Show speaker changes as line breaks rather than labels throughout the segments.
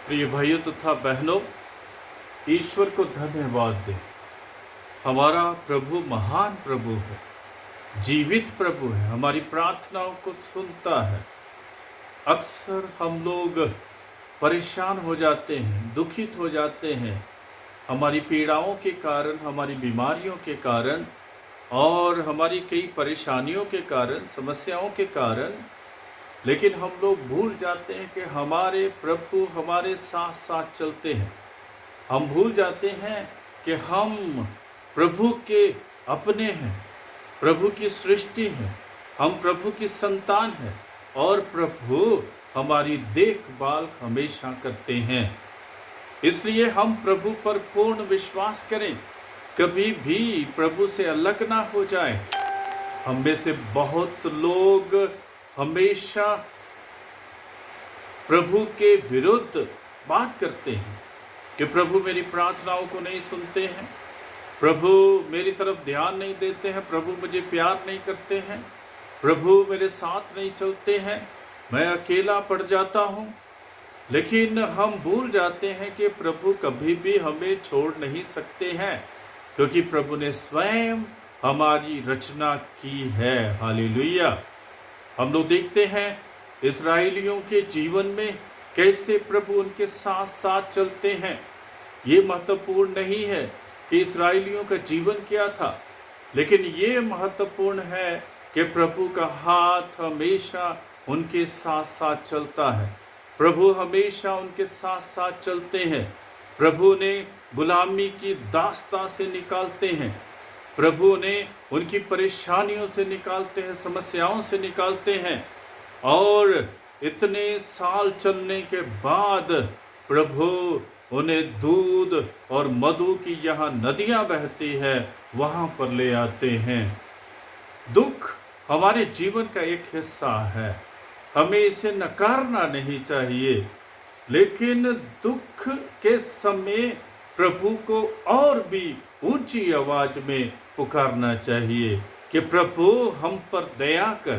प्रिय भाइयों तथा बहनों, ईश्वर को धन्यवाद दें। हमारा प्रभु महान प्रभु है, जीवित प्रभु है, हमारी प्रार्थनाओं को सुनता है। अक्सर हम लोग परेशान हो जाते हैं, दुखित हो जाते हैं, हमारी पीड़ाओं के कारण, हमारी बीमारियों के कारण और हमारी कई परेशानियों के कारण, समस्याओं के कारण। लेकिन हम लोग भूल जाते हैं कि हमारे प्रभु हमारे साथ साथ चलते हैं। हम भूल जाते हैं कि हम प्रभु के अपने हैं, प्रभु की सृष्टि है, हम प्रभु की संतान हैं और प्रभु हमारी देखभाल हमेशा करते हैं। इसलिए हम प्रभु पर पूर्ण विश्वास करें, कभी भी प्रभु से अलग ना हो जाए। हम में से बहुत लोग हमेशा प्रभु के विरुद्ध बात करते हैं कि प्रभु मेरी प्रार्थनाओं को नहीं सुनते हैं, प्रभु मेरी तरफ ध्यान नहीं देते हैं, प्रभु मुझे प्यार नहीं करते हैं, प्रभु मेरे साथ नहीं चलते हैं, मैं अकेला पड़ जाता हूँ। लेकिन हम भूल जाते हैं कि प्रभु कभी भी हमें छोड़ नहीं सकते हैं, क्योंकि प्रभु ने स्वयं हमारी रचना की है। हालेलुया। हम लोग देखते हैं इस्राएलियों के जीवन में कैसे प्रभु उनके साथ साथ चलते हैं। ये महत्वपूर्ण नहीं है कि इस्राएलियों का जीवन क्या था, लेकिन ये महत्वपूर्ण है कि प्रभु का हाथ हमेशा उनके साथ साथ चलता है। प्रभु हमेशा उनके साथ साथ चलते हैं। प्रभु ने गुलामी की दास्तां से निकालते हैं, प्रभु ने उनकी परेशानियों से निकालते हैं, समस्याओं से निकालते हैं। और इतने साल चलने के बाद प्रभु उन्हें दूध और मधु की यहाँ नदियाँ बहती है, वहाँ पर ले आते हैं। दुख हमारे जीवन का एक हिस्सा है, हमें इसे नकारना नहीं चाहिए, लेकिन दुख के समय प्रभु को और भी ऊंची आवाज में पुकारना चाहिए कि प्रभु हम पर दया कर,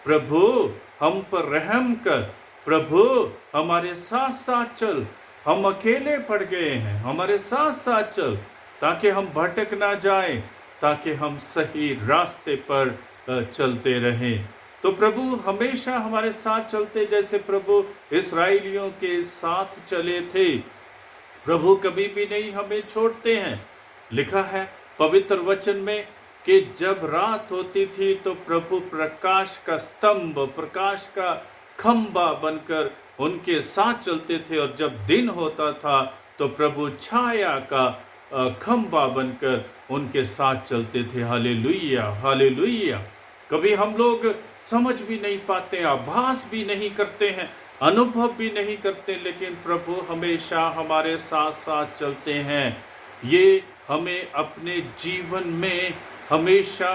प्रभु हम पर रहम कर, प्रभु हमारे साथ साथ चल, हम अकेले पड़ गए हैं, हमारे साथ साथ चल, ताकि हम भटक ना जाएं, ताकि हम सही रास्ते पर चलते रहें। तो प्रभु हमेशा हमारे साथ चलते, जैसे प्रभु इस्राएलियों के साथ चले थे। प्रभु कभी भी नहीं हमें छोड़ते हैं। लिखा है पवित्र वचन में कि जब रात होती थी तो प्रभु प्रकाश का स्तंभ, प्रकाश का खंबा बनकर उनके साथ चलते थे, और जब दिन होता था तो प्रभु छाया का खंबा बनकर उनके साथ चलते थे। Hallelujah, hallelujah. कभी हम लोग समझ भी नहीं पाते, आभास भी नहीं करते हैं, अनुभव भी नहीं करते, लेकिन प्रभु हमेशा हमारे साथ साथ चलते हैं। ये हमें अपने जीवन में हमेशा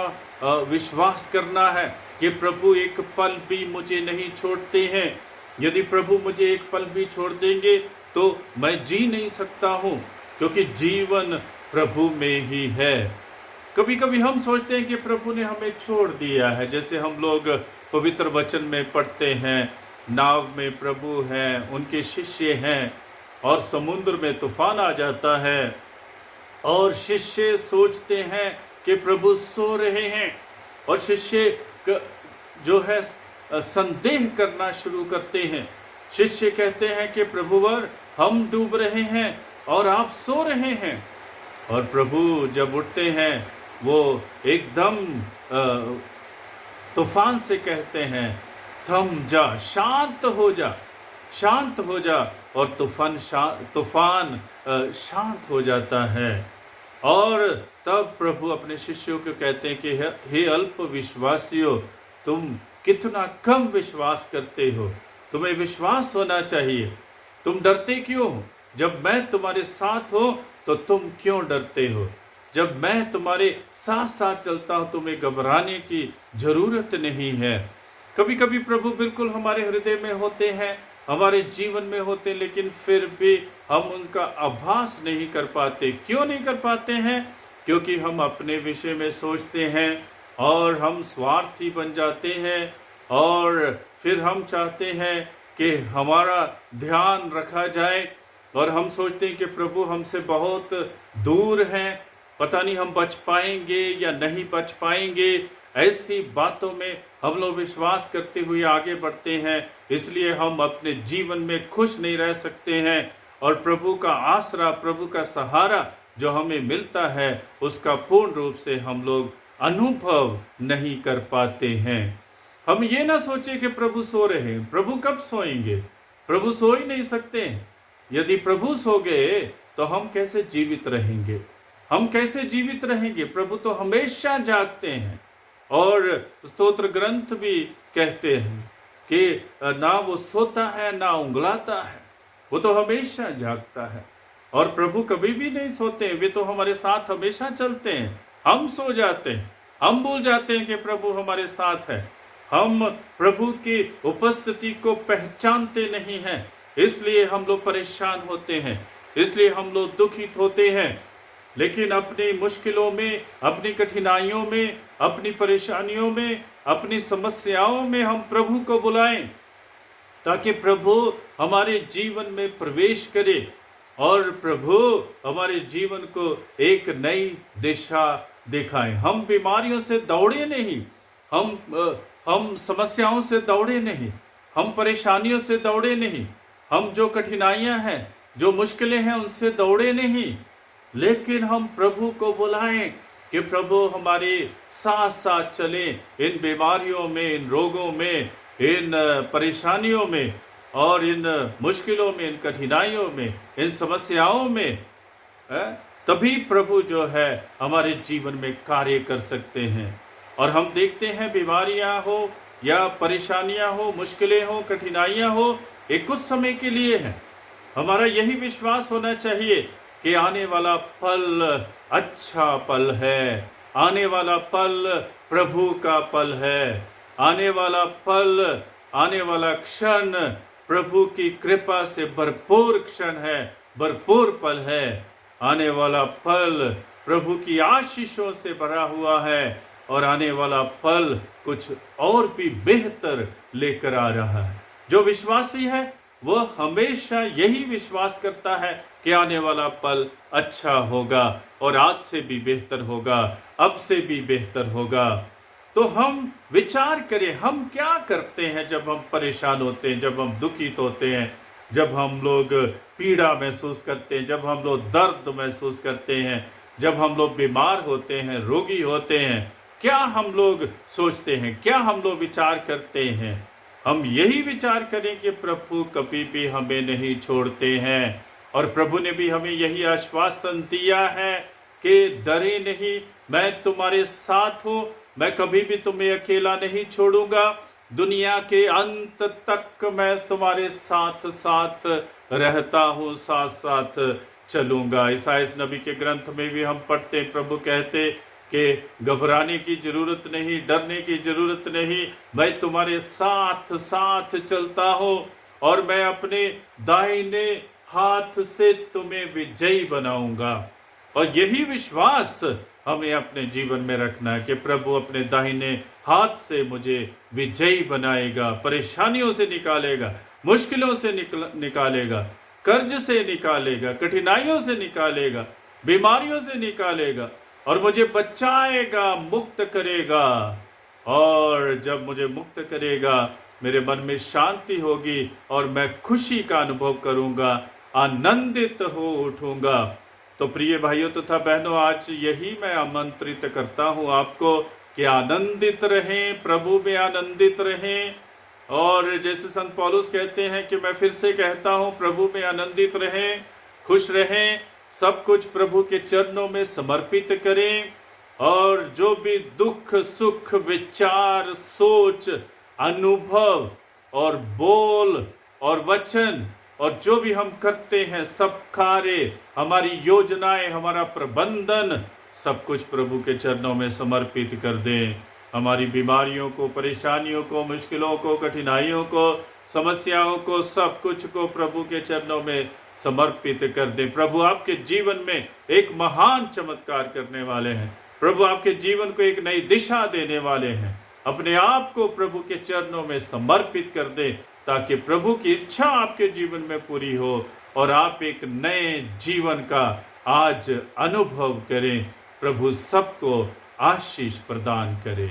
विश्वास करना है कि प्रभु एक पल भी मुझे नहीं छोड़ते हैं। यदि प्रभु मुझे एक पल भी छोड़ देंगे तो मैं जी नहीं सकता हूँ, क्योंकि जीवन प्रभु में ही है। कभी कभी हम सोचते हैं कि प्रभु ने हमें छोड़ दिया है, जैसे हम लोग पवित्र वचन में पढ़ते हैं, नाव में प्रभु हैं, उनके शिष्य हैं, और समुद्र में तूफान आ जाता है और शिष्य सोचते हैं कि प्रभु सो रहे हैं, और शिष्य जो है संदेह करना शुरू करते हैं। शिष्य कहते हैं कि प्रभुवर हम डूब रहे हैं और आप सो रहे हैं। और प्रभु जब उठते हैं वो एकदम तूफान से कहते हैं थम जा, शांत हो जा, शांत हो जा, और तूफान शांत हो जाता है। और तब प्रभु अपने शिष्यों को कहते हैं कि हे अल्प विश्वासियों, तुम कितना कम विश्वास करते हो, तुम्हें विश्वास होना चाहिए, तुम डरते क्यों हो? जब मैं तुम्हारे साथ हो तो तुम क्यों डरते हो? जब मैं तुम्हारे साथ साथ चलता हूँ, तुम्हें घबराने की जरूरत नहीं है। कभी कभी प्रभु बिल्कुल हमारे हृदय में होते हैं, हमारे जीवन में होते, लेकिन फिर भी हम उनका आभास नहीं कर पाते। क्यों नहीं कर पाते हैं? क्योंकि हम अपने विषय में सोचते हैं और हम स्वार्थी बन जाते हैं, और फिर हम चाहते हैं कि हमारा ध्यान रखा जाए और हम सोचते हैं कि प्रभु हमसे बहुत दूर हैं, पता नहीं हम बच पाएंगे या नहीं बच पाएंगे। ऐसी बातों में हम लोग विश्वास करते हुए आगे बढ़ते हैं, इसलिए हम अपने जीवन में खुश नहीं रह सकते हैं और प्रभु का आसरा, प्रभु का सहारा जो हमें मिलता है उसका पूर्ण रूप से हम लोग अनुभव नहीं कर पाते हैं। हम ये ना सोचे कि प्रभु सो रहे हैं। प्रभु कब सोएंगे? प्रभु सो ही नहीं सकते। यदि प्रभु सो गए तो हम कैसे जीवित रहेंगे? हम कैसे जीवित रहेंगे? प्रभु तो हमेशा जागते हैं और स्तोत्र ग्रंथ भी कहते हैं कि ना वो सोता है ना उंगलाता है, वो तो हमेशा जागता है। और प्रभु कभी भी नहीं सोते, वे तो हमारे साथ हमेशा चलते हैं। हम सो जाते हैं, हम भूल जाते हैं कि प्रभु हमारे साथ है। हम प्रभु की उपस्थिति को पहचानते नहीं हैं, इसलिए हम लोग परेशान होते हैं, इसलिए हम लोग दुखित होते हैं। लेकिन अपनी मुश्किलों में, अपनी कठिनाइयों में, अपनी परेशानियों में, अपनी समस्याओं में हम प्रभु को बुलाएं ताकि प्रभु हमारे जीवन में प्रवेश करे और प्रभु हमारे जीवन को एक नई दिशा दिखाएं। हम बीमारियों से दौड़े नहीं, हम समस्याओं से दौड़े नहीं, हम परेशानियों से दौड़े नहीं, हम जो कठिनाइयां हैं, जो मुश्किलें हैं उनसे दौड़े नहीं, लेकिन हम प्रभु को बुलाएं कि प्रभु हमारे साथ साथ चलें इन बीमारियों में, इन रोगों में, इन परेशानियों में और इन मुश्किलों में, इन कठिनाइयों में, इन समस्याओं में। तभी प्रभु जो है हमारे जीवन में कार्य कर सकते हैं। और हम देखते हैं बीमारियां हो या परेशानियां हो, मुश्किलें हो, कठिनाइयां हो, ये कुछ समय के लिए है। हमारा यही विश्वास होना चाहिए कि आने वाला पल अच्छा पल है, आने वाला पल प्रभु का पल है, आने वाला पल, आने वाला क्षण प्रभु की कृपा से भरपूर क्षण है, भरपूर पल है। आने वाला पल प्रभु की आशीषों से भरा हुआ है और आने वाला पल कुछ और भी बेहतर लेकर आ रहा है। जो विश्वासी है वो हमेशा यही विश्वास करता है कि आने वाला पल अच्छा होगा और आज से भी बेहतर होगा, अब से भी बेहतर होगा। तो हम विचार करें, हम क्या करते हैं जब हम परेशान होते हैं, जब हम दुखित होते हैं, जब हम लोग पीड़ा महसूस करते हैं, जब हम लोग दर्द महसूस करते हैं, जब हम लोग बीमार होते हैं, रोगी होते हैं। क्या हम लोग सोचते हैं, क्या हम लोग विचार करते हैं? हम यही विचार करें कि प्रभु कभी भी हमें नहीं छोड़ते हैं और प्रभु ने भी हमें यही आश्वासन दिया है कि डरे नहीं, मैं तुम्हारे साथ हूँ, मैं कभी भी तुम्हें अकेला नहीं छोड़ूंगा, दुनिया के अंत तक मैं तुम्हारे साथ साथ रहता हूँ, साथ साथ चलूंगा। ईसाई नबी के ग्रंथ में भी हम पढ़ते, प्रभु कहते कि घबराने की जरूरत नहीं, डरने की जरूरत नहीं, मैं तुम्हारे साथ साथ चलता हूँ और मैं अपने दाहिने हाथ से तुम्हें विजयी बनाऊंगा। और यही विश्वास हमें अपने जीवन में रखना है कि प्रभु अपने दाहिने हाथ से मुझे विजयी बनाएगा, परेशानियों से निकालेगा, मुश्किलों से निकालेगा, कर्ज से निकालेगा, कठिनाइयों से निकालेगा, बीमारियों से निकालेगा और मुझे बचाएगा, मुक्त करेगा। और जब मुझे मुक्त करेगा मेरे मन में शांति होगी और मैं खुशी का अनुभव करूंगा, आनंदित हो उठूंगा। तो प्रिय भाइयों तथा बहनों, आज यही मैं आमंत्रित करता हूं आपको कि आनंदित रहें, प्रभु में आनंदित रहें। और जैसे संत पौलुस कहते हैं कि मैं फिर से कहता हूं, प्रभु में आनंदित रहें, खुश रहें, सब कुछ प्रभु के चरणों में समर्पित करें और जो भी दुख, सुख, विचार, सोच, अनुभव और बोल और वचन और जो भी हम करते हैं, सब कार्य, हमारी योजनाएं, हमारा प्रबंधन, सब कुछ प्रभु के चरणों में समर्पित कर दें। हमारी बीमारियों को, परेशानियों को, मुश्किलों को, कठिनाइयों को, समस्याओं को, सब कुछ को प्रभु के चरणों में समर्पित कर दें। प्रभु आपके जीवन में एक महान चमत्कार करने वाले हैं। प्रभु आपके जीवन को एक नई दिशा देने वाले हैं। अपने आप को प्रभु के चरणों में समर्पित कर दें ताकि प्रभु की इच्छा आपके जीवन में पूरी हो और आप एक नए जीवन का आज अनुभव करें। प्रभु सबको आशीष प्रदान करे।